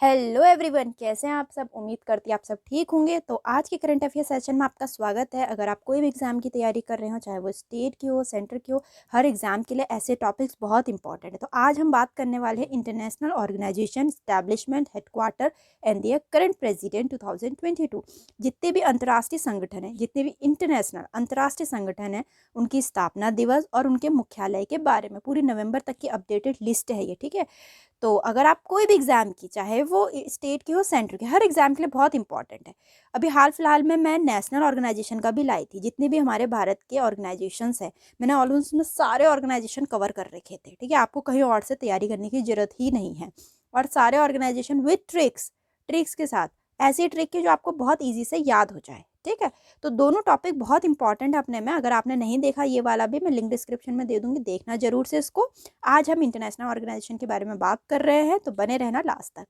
Hello everyone, कैसे हैं आप सब। उम्मीद करती आप सब ठीक होंगे। तो आज के करंट अफेयर सेशन में आपका स्वागत है। अगर आप कोई भी एग्जाम की तैयारी कर रहे हो, चाहे वो स्टेट की हो, सेंटर की हो, हर एग्जाम के लिए ऐसे टॉपिक्स बहुत इंपॉर्टेंट है। तो आज हम बात करने वाले हैं international organisation establishment headquarter and their current president 2022। जितने भी अंतर्राष्ट्रीय संगठन हैं, जितने भी इंटरनेशनल अंतर्राष्ट्रीय संगठन हैं, उनकी स्थापना दिवस और उनके मुख्यालय के बारे में पूरी नवंबर तक की अपडेटेड लिस्ट है ये, ठीक है। तो अगर आप कोई भी एग्ज़ाम की, चाहे वो स्टेट की हो, सेंटर की, हर एग्ज़ाम के लिए बहुत इंपॉर्टेंट है। अभी हाल फिलहाल में मैं नेशनल ऑर्गेनाइजेशन का भी लाई थी। जितने भी हमारे भारत के ऑर्गेनाइजेशंस हैं, मैंने ऑलमोस्ट में सारे ऑर्गेनाइजेशन कवर कर रखे थे, ठीक है। आपको कहीं और से तैयारी करने की ज़रूरत ही नहीं है। और सारे ऑर्गेनाइजेशन विथ ट्रिक्स ट्रिक्स के साथ, ऐसी ट्रिक की जो आपको बहुत ईजी से याद हो जाए, ठीक है। तो दोनों टॉपिक बहुत इंपॉर्टेंट है अपने में। अगर आपने नहीं देखा ये वाला भी, मैं लिंक डिस्क्रिप्शन में दे दूंगी, देखना जरूर से इसको। आज हम इंटरनेशनल ऑर्गेनाइजेशन के बारे में बात कर रहे हैं, तो बने रहना लास्ट तक।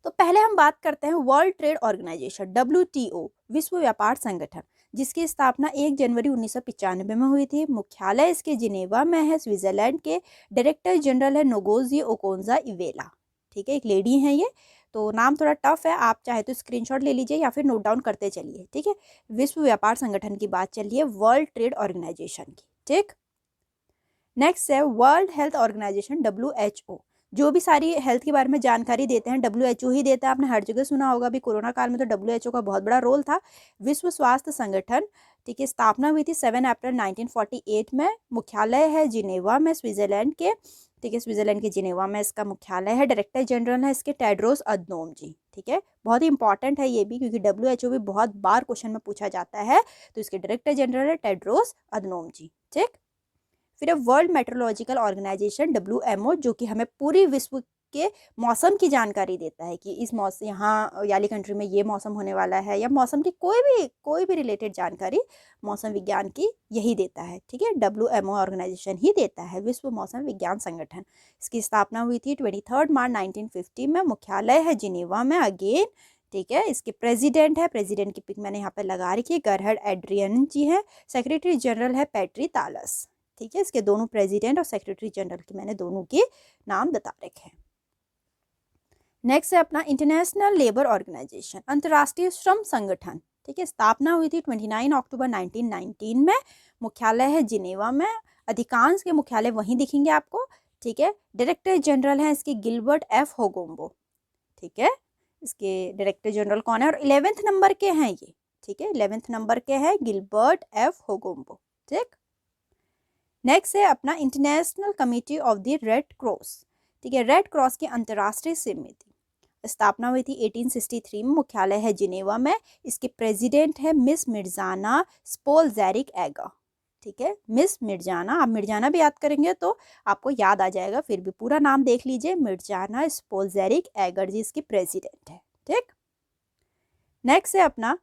तो पहले हम बात करते हैं वर्ल्ड ट्रेड ऑर्गेनाइजेशन WTO, विश्व व्यापार संगठन, जिसकी स्थापना 1 जनवरी 1995 में हुई थी। मुख्यालय इसके जिनेवा में है, स्विट्जरलैंड के। डायरेक्टर जनरल है नोगोजी ओकोंजा इवेला, ठीक है, एक लेडी हैं ये। तो नाम थोड़ा टफ है, आप चाहे तो स्क्रीनशॉट ले लीजिए या फिर नोट डाउन करते चलिए, ठीक है। विश्व व्यापार संगठन की बात चल रही है, वर्ल्ड ट्रेड ऑर्गेनाइजेशन की, ठीक। नेक्स्ट है वर्ल्ड हेल्थ ऑर्गेनाइजेशन WHO। जो भी सारी हेल्थ के बारे में जानकारी देते हैं WHO ही देता है। आपने हर जगह सुना होगा, अभी कोरोना काल में तो WHO का बहुत बड़ा रोल था। विश्व स्वास्थ्य संगठन, ठीक है, स्थापना हुई थी 7 अप्रैल 1948 में। मुख्यालय है जिनेवा में, स्विट्जरलैंड के, ठीक है, स्विट्जरलैंड के जिनेवा में इसका मुख्यालय है। डायरेक्टर जनरल है इसके टेड्रोस अधनोम जी, ठीक है। बहुत ही इंपॉर्टेंट है ये भी, क्योंकि WHO भी बहुत बार क्वेश्चन में पूछा जाता है। तो इसके डायरेक्टर जनरल है टेड्रोस अधनोम जी, ठीक। फिर वर्ल्ड मेट्रोलॉजिकल ऑर्गेनाइजेशन WMO, जो कि हमें पूरी विश्व के मौसम की जानकारी देता है कि इस मौसम, यहाँ याली कंट्री में ये मौसम होने वाला है, या मौसम की कोई भी रिलेटेड जानकारी मौसम विज्ञान की यही देता है, ठीक है। WMO ऑर्गेनाइजेशन ही देता है, विश्व मौसम विज्ञान संगठन। इसकी स्थापना हुई थी 23 मार्च 1950 में। मुख्यालय है जिनेवा में अगेन, ठीक है। इसके प्रेसिडेंट है, प्रेसिडेंट की पिक मैंने यहाँ पे लगा रखी है, गरहड एड्रियन जी है। सेक्रेटरी जनरल है पेट्री तालस, ठीक है। इसके दोनों प्रेसिडेंट और सेक्रेटरी जनरल के मैंने दोनों के नाम बता रखे हैं। नेक्स्ट है अपना इंटरनेशनल लेबर ऑर्गेनाइजेशन, अंतर्राष्ट्रीय श्रम संगठन, ठीक है। स्थापना हुई थी 29 अक्टूबर 1919 में। मुख्यालय है जिनेवा में। अधिकांश के मुख्यालय वहीं दिखेंगे आपको, ठीक है। डायरेक्टर जनरल है इसके गिलबर्ट F होगोम्बो, ठीक है। इसके डायरेक्टर जनरल कौन है, और 11वें नंबर के हैं ये, ठीक है। 11वें नंबर के हैं गिलबर्ट F होगोम्बो, ठीक। नेक्स्ट है अपना international committee of the red cross, ठीक है। रेड क्रॉस की अंतर्राष्ट्रीय समिति, स्थापना हुई थी 1863 में। मुख्यालय है जिनेवा में। इसके प्रेसिडेंट है मिस मिर्जाना स्पोलजेरिक एगा, ठीक है। मिस मिर्जाना, आप मिर्जाना भी याद करेंगे तो आपको याद आ जाएगा, फिर भी पूरा नाम देख लीजिए, मिर्जाना स्पोलजेरिक एगर जी इसकी प्रेसिडेंट है, ठीक। नेक्स्ट है अपना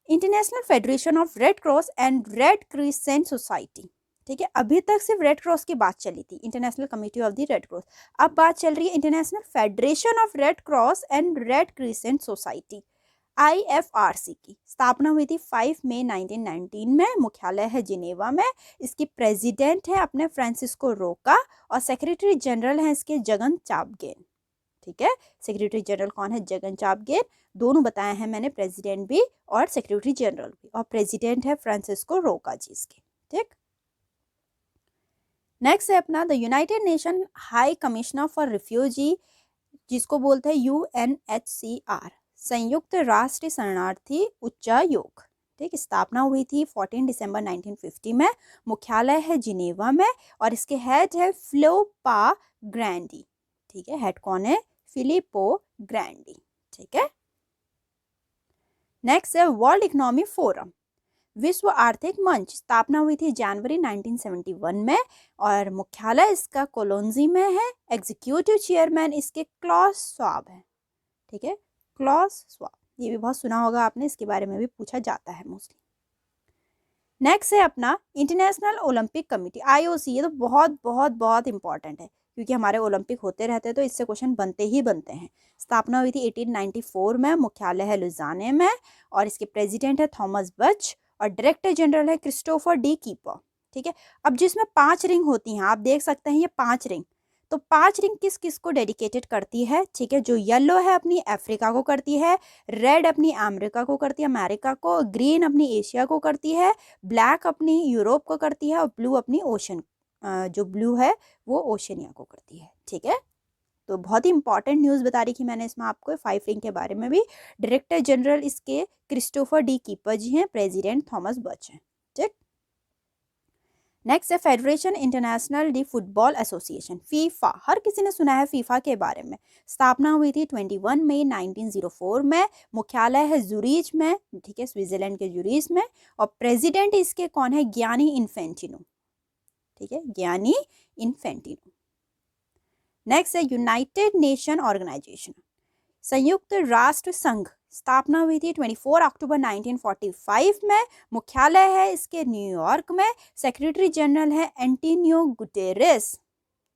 international federation of red cross and red crescent society, ठीक है। अभी तक सिर्फ रेड क्रॉस की बात चली थी, international committee of the red cross. अब बात चल रही है international federation of red cross and red crescent society, IFRC की। स्थापना हुई थी 5 मई 1919 में। मुख्यालय है जिनेवा में। इसकी प्रेसिडेंट है अपने फ्रांसिस्को रोका, और सेक्रेटरी जनरल है इसके जगन चापगेन, ठीक है। सेक्रेटरी जनरल कौन है, जगन चापगेन। दोनों बताए हैं मैंने, प्रेसिडेंट भी और सेक्रेटरी जनरल भी, और प्रेसिडेंट है फ्रांसिस्को रोका जी इसके, ठीक। नेक्स्ट है अपना the United nation high commissioner for refugee, जिसको बोलते हैं UNHCR, संयुक्त राष्ट्र शरणार्थी उच्चायोग, ठीक। स्थापना हुई थी 14 दिसंबर 1950 में। मुख्यालय है जिनेवा में, और इसके हेड है फ्लोपा ग्रैंडी, ठीक है। हेड कौन है, फिलिपो ग्रैंडी, ठीक है। नेक्स्ट है वर्ल्ड इकोनॉमी फोरम, विश्व आर्थिक मंच। स्थापना हुई थी जनवरी 1971 में, और मुख्यालय इसका कोलोंजी में है। एग्जीक्यूटिव चेयरमैन इसके क्लॉस स्वाब है, ठीक है, क्लॉस स्वाब। ये भी बहुत सुना होगा आपने, इसके बारे में भी पूछा जाता है मोस्टली। नेक्स्ट है अपना इंटरनेशनल ओलंपिक कमेटी, IOC। ये तो बहुत बहुत बहुत इंपॉर्टेंट है, क्योंकि हमारे ओलंपिक होते रहते हैं, तो इससे क्वेश्चन बनते ही बनते हैं। स्थापना हुई थी 1894 में। मुख्यालय है लुजाने में, और इसके प्रेसिडेंट है थॉमस बच, और डायरेक्टर जनरल है क्रिस्टोफर डी कीपर, ठीक है। अब जिसमें 5 रिंग होती हैं, आप देख सकते हैं ये 5 रिंग, तो 5 रिंग किस किस को डेडिकेटेड करती है, ठीक है। जो येलो है अपनी अफ्रीका को करती है, रेड अपनी अमेरिका को करती है, अमेरिका को, ग्रीन अपनी एशिया को करती है, ब्लैक अपनी यूरोप को करती है, और ब्लू अपनी ओशन, जो ब्लू है वो ओशनिया को करती है, ठीक है। तो बहुत ही इंपॉर्टेंट न्यूज़ बता रही थी मैंने इसमें आपको 5 रिंग के बारे में भी। डायरेक्टर जनरल इसके क्रिस्टोफर डी कीपर जी हैं, प्रेसिडेंट थॉमस बच हैं, ठीक। नेक्स्ट है Federation Internationale de Football Association, FIFA. हर किसी ने सुना है फीफा के बारे में। स्थापना हुई थी 21 मई 1904 में। मुख्यालय है जूरिच में, ठीक है, स्विट्जरलैंड के जूरिच में। और प्रेसिडेंट इसके कौन है, गियानी इन्फेंटिनो, ठीक है, गियानी इन्फेंटिनो। नेक्स्ट है यूनाइटेड नेशन ऑर्गेनाइजेशन, संयुक्त राष्ट्र संघ। स्थापना हुई थी 24 अक्टूबर 1945 में। मुख्यालय है इसके न्यूयॉर्क में। सेक्रेटरी जनरल है एंटोनियो गुटेरेस,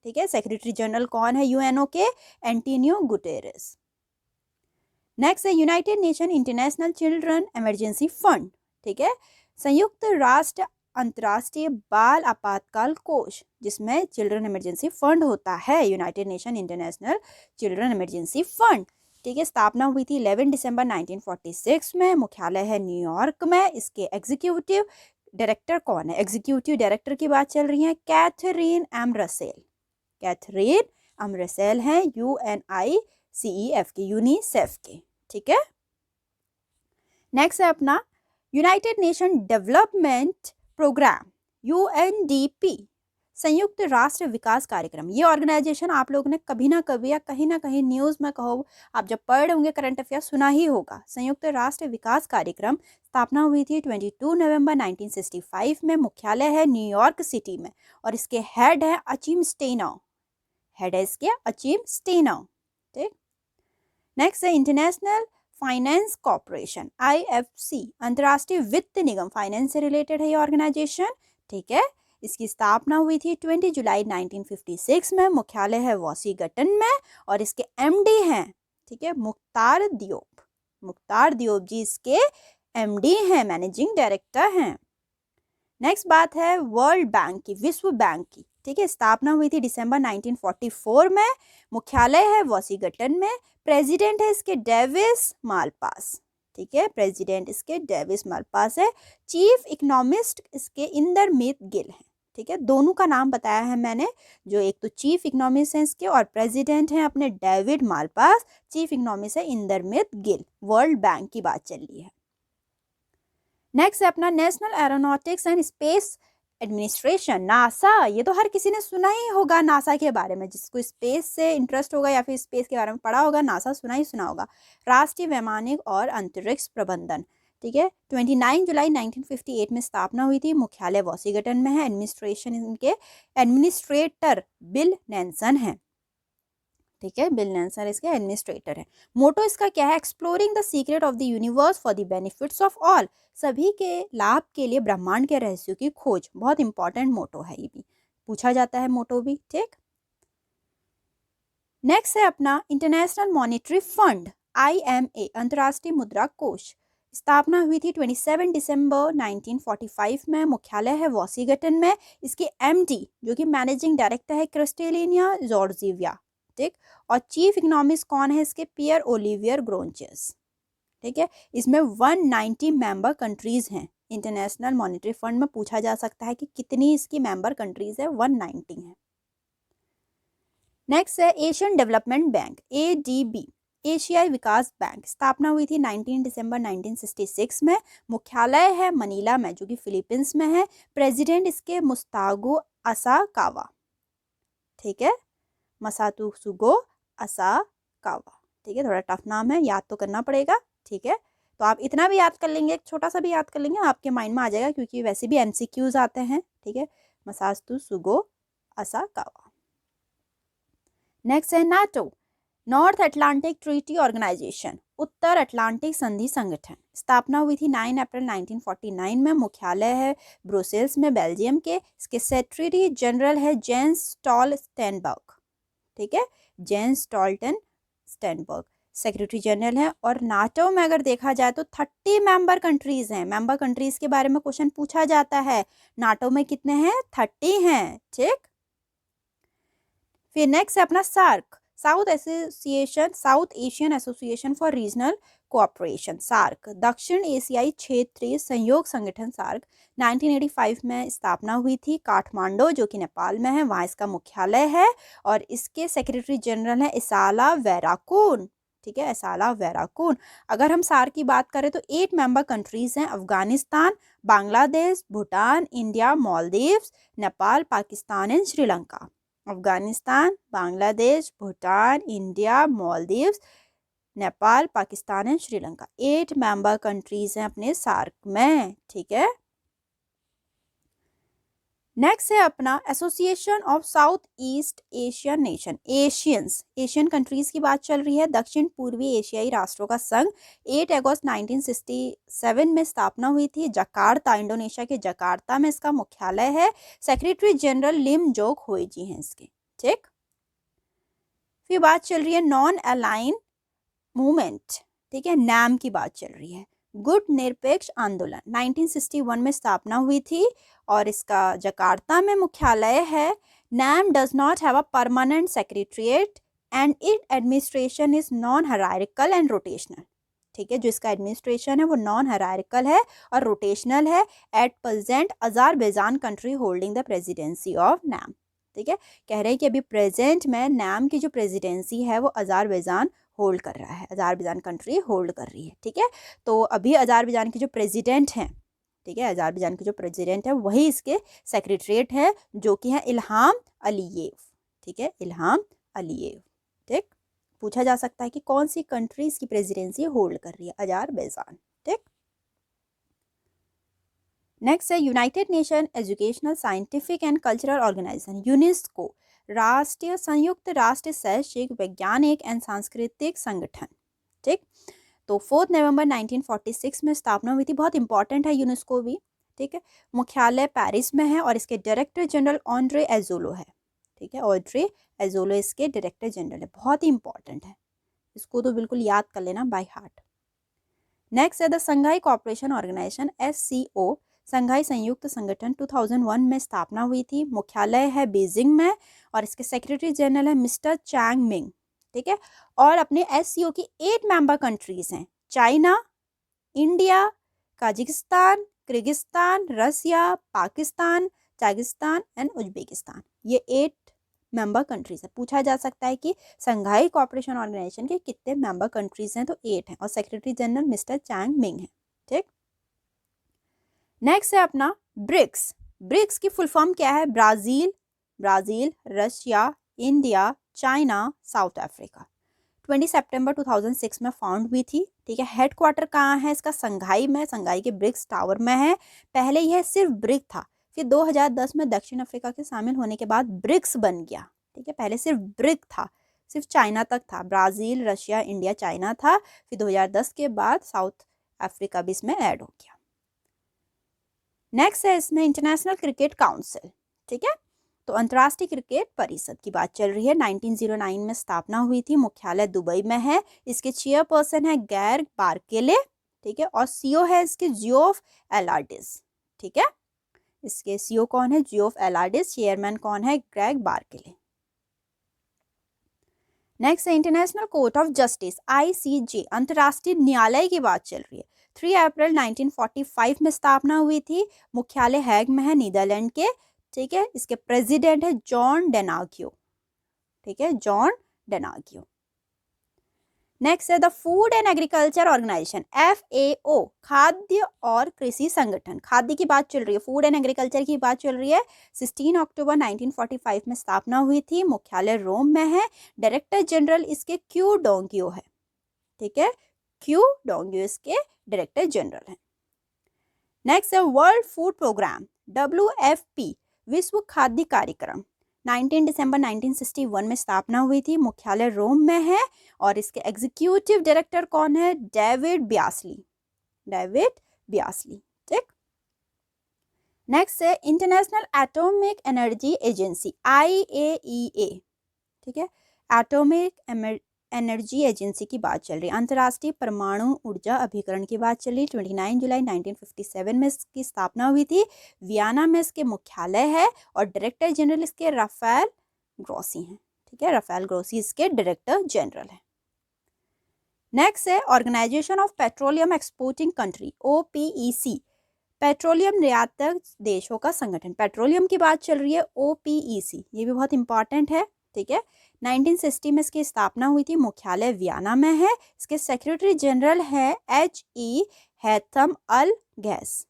ठीक है। सेक्रेटरी जनरल कौन है यूएनओ के, एंटोनियो गुटेरेस। नेक्स्ट है United nation international children emergency fund, ठीक है। संयुक्त राष्ट्र अंतर्राष्ट्रीय बाल आपातकाल कोष, जिसमें चिल्ड्रन इमरजेंसी फंड होता है, United nation international children emergency fund, ठीक है। स्थापना हुई थी 11 दिसंबर 1946 में। मुख्यालय है न्यूयॉर्क में। इसके एग्जीक्यूटिव डायरेक्टर कौन है, एग्जीक्यूटिव डायरेक्टर की बात चल रही है, Catherine M Russell. Catherine M Russell हैं UNICEF के, यूनिसेफ के, ठीक है। नेक्स्ट है अपना United Nation development programme, UNDP, संयुक्त राष्ट्र विकास कार्यक्रम। ये ऑर्गेनाइजेशन आप लोगों ने कभी ना कभी या कहीं ना कहीं न्यूज़ में कहो, आप जब पढ़ होंगे करंट अफेयर सुना ही होगा। संयुक्त राष्ट्र विकास कार्यक्रम, स्थापना हुई थी 22 नवंबर 1965 में। मुख्यालय है न्यूयॉर्क सिटी में। और इसके हेड है अचीम स्टेनर, हेड है इसके अचीम स्टेनर, ठीक। नेक्स्ट है इंटरनेशनल फाइनेंस कॉर्पोरेशन, IFC, अंतर्राष्ट्रीय वित्त निगम, फाइनेंस से रिलेटेड है ये ऑर्गेनाइजेशन, ठीक है। इसकी स्थापना हुई थी 20 जुलाई 1956 में। मुख्यालय है वाशिंगटन में। और इसके MD हैं, ठीक है, मुख्तार दियोब। मुख्तार दियोब जी इसके MD हैं, मैनेजिंग डायरेक्टर हैं। नेक्स्ट बात है वर्ल्ड बैंक की, विश्व बैंक की, ठीक है। स्थापना हुई थी दिसंबर 1944 में। मुख्यालय है वाशिंगटन में। प्रेसिडेंट है इसके डेविस मालपास, ठीक है, प्रेसिडेंट इसके डेविस मालपास है। चीफ इकोनॉमिस्ट इसके इंदरमीत गिल हैं, ठीक है। दोनों का नाम बताया है मैंने, जो एक तो चीफ इकोनॉमिस्ट हैं इसके और प्रेसिडेंट हैं अपने डेविड मालपास, चीफ इकोनॉमिस्ट है इंदरमीत गिल। वर्ल्ड बैंक की बात चल रही है। नेक्स्ट है अपना national aeronautics and space administration, NASA. ये तो हर किसी ने सुना ही होगा नासा के बारे में, जिसको स्पेस से इंटरेस्ट होगा या फिर स्पेस के बारे में पढ़ा होगा, नासा सुना ही सुना होगा। राष्ट्रीय वैमानिक और अंतरिक्ष प्रबंधन, ठीक है। 29 जुलाई 1958 में स्थापना हुई थी। मुख्यालय वाशिंगटन में है। एडमिनिस्ट्रेशन इनके एडमिनिस्ट्रेटर बिल नैल्सन है, ठीक है, बिल नैल्सन इसके एडमिनिस्ट्रेटर है। मोटो इसका क्या है, exploring the secret of the universe for the benefits of all, सभी के लाभ के लिए ब्रह्मांड के रहस्यों की खोज। बहुत इंपॉर्टेंट मोटो है, ये भी पूछा जाता है मोटो भी, ठीक। नेक्स्ट है अपना इंटरनेशनल मॉनेटरी फंड, IMA, अंतर्राष्ट्रीय मुद्रा कोष। स्थापना हुई थी 27 दिसंबर 1945 में। मुख्यालय है वाशिंगटन में। इसके MD जो कि मैनेजिंग डायरेक्टर है क्रिस्टेलिना जॉर्जिया, ठीक। और चीफ इकोनॉमिस्ट कौन है इसके, पियर ओलिवियर ग्रोंचेस, ठीक है। इसमें 190 मेंबर कंट्रीज हैं। इंटरनेशनल मॉनेटरी फंड में पूछा जा सकता है कि कितनी इसकी मेंबर कंट्रीज है, 190 है। नेक्स्ट है एशियन डेवलपमेंट बैंक, ADB, एशियाई विकास बैंक। स्थापना हुई थी 19 दिसंबर 1966 में। मुख्यालय है मनीला में, जो कि फिलीपींस में है। प्रेसिडेंट इसके मुस्तागो असाकावा, ठीक है, मसातुसुगो असाकावा, ठीक है। थोड़ा टफ नाम है, याद तो करना पड़ेगा, ठीक है। तो आप इतना भी याद कर लेंगे, एक छोटा सा भी याद कर लेंगे, आपके माइंड में आ जाएगा, क्योंकि वैसे भी MCQs आते हैं, ठीक है। Masatsugu Asakawa. नेक्स्ट है NATO, North Atlantic Treaty Organization, उत्तर अटलांटिक संधि संगठन। स्थापना हुई थी 9 अप्रैल 1949 में। मुख्यालय है ब्रुसेल्स में, बेल्जियम के। इसके सेक्रेटरी जनरल है जेंस स्टॉलटेनबर्ग, ठीक है, जेंस स्टॉलटेनबर्ग सेक्रेटरी जनरल है। और नाटो में अगर देखा जाए तो 30 मेंबर कंट्रीज हैं। मेंबर कंट्रीज के बारे में क्वेश्चन पूछा जाता है। नाटो में कितने हैं, 30 हैं, ठीक। फिर नेक्स्ट है अपना SAARC, South Asian Association for Regional Cooperation, SAARC, दक्षिण एशियाई क्षेत्रीय सहयोग संगठन। सार्क 1985 में स्थापना हुई थी, काठमांडू जो कि नेपाल में है, वहाँ इसका मुख्यालय है और इसके सेक्रेटरी जनरल है इसाला वेराकून। ठीक है, इसाला वेराकून। अगर हम सार्क की बात करें तो 8 मेंबर कंट्रीज हैं, Afghanistan, Bangladesh, Bhutan, India, Maldives, Nepal, Pakistan and Sri Lanka. Afghanistan, Bangladesh, Bhutan, India, Maldives, Nepal, Pakistan and Sri Lanka, 8 member countries हैं अपने सार्क में। ठीक है, नेक्स्ट है अपना association of south east Asian nation, Asian countries की बात चल रही है, दक्षिण पूर्वी एशियाई राष्ट्रों का संघ। 8 अगस्त 1967 में स्थापना हुई थी, जकार्ता, इंडोनेशिया के जकार्ता में इसका मुख्यालय है, सेक्रेटरी जनरल लिम जोक होइजी हैं इसके। ठीक, फिर बात चल रही है नॉन अलाइन मूवमेंट। ठीक है, नाम की बात चल रही है, गुट निरपेक्ष आंदोलन 1961 में स्थापना हुई थी और इसका जकार्ता में मुख्यालय है। नाम does not have a permanent secretariat and it administration is non hierarchical and rotational. ठीक है, जो इसका एडमिनिस्ट्रेशन है वो नॉन हायरार्किकल है और रोटेशनल है। At present Azerbaijan country holding the presidency of नाम। ठीक है, कह रहे हैं कि अभी प्रेजेंट में नाम की जो प्रेसिडेंसी है वो अज़रबैजान होल्ड कर रहा है, अज़रबैजान कंट्री होल्ड कर रही है। ठीक है, तो अभी अज़रबैजान के जो प्रेसिडेंट हैं, ठीक है, अज़रबैजान के जो प्रेसिडेंट है वही इसके सेक्रेटरीट है जो कि है इल्हाम अलीयेव। ठीक है, इल्हाम अलीयेव। ठीक, पूछा जा सकता है कि कौन सी कंट्री इसकी प्रेसिडेंसी होल्ड कर रही है, अज़रबैजान। ठीक, नेक्स्ट है United Nation educational scientific and cultural organisation, UNESCO, राष्ट्रीय संयुक्त राष्ट्र शैक्षिक वैज्ञानिक एंड सांस्कृतिक संगठन। ठीक, तो 4 नवंबर 1946 में स्थापना हुई थी, बहुत इंपॉर्टेंट है यूनेस्को भी। ठीक है, मुख्यालय पेरिस में है और इसके डायरेक्टर जनरल ऑड्रे एजोलो है। ठीक है, ऑड्रे एजोलो इसके डायरेक्टर जनरल है, बहुत ही इंपॉर्टेंट है, इसको तो बिल्कुल याद कर लेना बाय हार्ट। नेक्स्ट है the Shanghai cooperation organisation, SCO, Shanghai संयुक्त संगठन, 2001 में स्थापना हुई थी, मुख्यालय है बीजिंग में और इसके सेक्रेटरी जनरल है मिस्टर चैंग मिंग। ठीक है, और अपने SCO की 8 मेंबर कंट्रीज हैं, China, India, Kazakhstan, Kyrgyzstan, Russia, Pakistan, Tajikistan and Uzbekistan, ये 8 मेंबर कंट्रीज है। पूछा जा सकता है कि संघाई कॉपरेशन ऑर्गेनाइजेशन के कितने मेंबर कंट्रीज हैं, तो 8 हैं और secretary general Mister Chang Ming है। ठीक, नेक्स्ट है अपना ब्रिक्स। ब्रिक्स की फुल फॉर्म क्या है, Brazil, Russia, India, China, South Africa. 20 सितंबर 2006 में फाउंड हुई थी। ठीक है, हेडक्वार्टर कहाँ है इसका, संघाई में, संघाई के ब्रिक्स टावर में है। पहले यह सिर्फ ब्रिक था, फिर 2010 में दक्षिण अफ्रीका के शामिल होने के बाद ब्रिक्स बन गया। ठीक है, पहले सिर्फ ब्रिक था, सिर्फ चाइना तक था, ब्राज़ील, रशिया, इंडिया, चाइना था, फिर 2010 के बाद साउथ अफ्रीका भी इसमें ऐड हो गया। नेक्स्ट है इसमें इंटरनेशनल क्रिकेट काउंसिल। ठीक है, तो अंतर्राष्ट्रीय क्रिकेट परिषद की बात चल रही है, 1909 में स्थापना हुई थी, मुख्यालय दुबई में है, इसके चेयरपर्सन है गैर बार्केले। ठीक है, और CEO है इसके जियोफ एलार्डिस। ठीक है, इसके CEO कौन है, जियोफ एलार्डिस, चेयरमैन कौन है, ग्रेग बार्केले। नेक्स्ट है international court of justice, ICJ, अंतर्राष्ट्रीय न्यायालय की बात चल रही है, 3 अप्रैल 1945 में स्थापना हुई थी, मुख्यालय हैग में है, नीदरलैंड के। ठीक है, इसके प्रेसिडेंट है जॉन डेनागियो। ठीक है, जॉन डेनागियो। नेक्स्ट है the food and agriculture organisation, FAO, खाद्य और कृषि संगठन, खाद्य की बात चल रही है, फूड एंड एग्रीकल्चर की बात चल रही है। 16 अक्टूबर 1945 में स्थापना हुई थी, मुख्यालय रोम में है, डायरेक्टर जनरल इसके क्यू डोंगियो है। ठीक है, क्यू डोंगियो इसके डायरेक्टर जनरल है। नेक्स्ट है वर्ल्ड फूड प्रोग्राम, WFP, विश्व खाद्य कार्यक्रम, 19 दिसंबर 1961 में स्थापना हुई थी, मुख्यालय रोम में है और इसके एग्जीक्यूटिव डायरेक्टर कौन है, डेविड बियासली। ठीक, नेक्स्ट है international atomic energy agency, IAEA। ठीक है, एटॉमिक एनर्जी एजेंसी की बात चल रही है, अंतर्राष्ट्रीय परमाणु ऊर्जा अभिकरण की बात चल रही है, 29 जुलाई 1957 में इसकी स्थापना हुई थी, वियना में इसके मुख्यालय है और डायरेक्टर जनरल इसके राफेल ग्रॉसी हैं। ठीक है, राफेल ग्रोसी इसके डायरेक्टर जनरल है। नेक्स्ट है organisation of petroleum exporting country, OPEC, petroleum निर्यातक देशों का संगठन। पेट्रोलियम की बात चल रही है, OPEC, ये भी बहुत इंपॉर्टेंट है, ठीक है। 1960 में इसकी स्थापना हुई थी, मुख्यालय वियना में है। इसके सेक्रेटरी जनरल है HE हैथम अल गैस,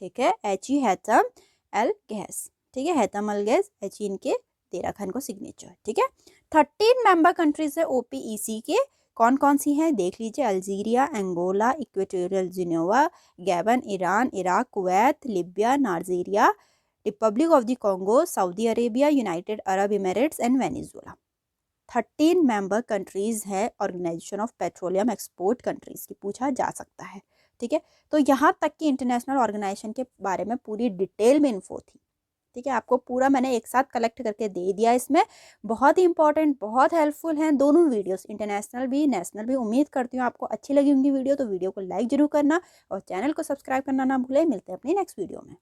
ठीक है, HE हैथम अल गैस, ठीक है, हैथम अल गैस, HE इनके 13 खान को सिग्नेचर, ठीक है। 13 मेंबर कंट्रीज है OPEC के, कौन कौन सी हैं देख लीजिए, Algeria, Angola, Equatorial Geneva, Gabon, Iran, Iraq, Kuwait, Libya, Nigeria, Republic of the Congo, Saudi Arabia, United Arab Emirates and Venezuela. 13 member countries है organisation of Petroleum Export Countries की, पूछा जा सकता है, ठीक है। तो यहाँ तक कि इंटरनेशनल ऑर्गेनाइजेशन के बारे में पूरी डिटेल में इन्फो थी, ठीक है। आपको पूरा मैंने एक साथ कलेक्ट करके दे दिया इसमें, बहुत ही इंपॉर्टेंट, बहुत हेल्पफुल हैं दोनों वीडियोस, इंटरनेशनल भी नेशनल भी। उम्मीद करती हूँ आपको अच्छी लगी होंगी वीडियो, तो वीडियो को लाइक जरूर करना और चैनल को सब्सक्राइब करना ना भूलें। मिलते हैं अपनी नेक्स्ट वीडियो में।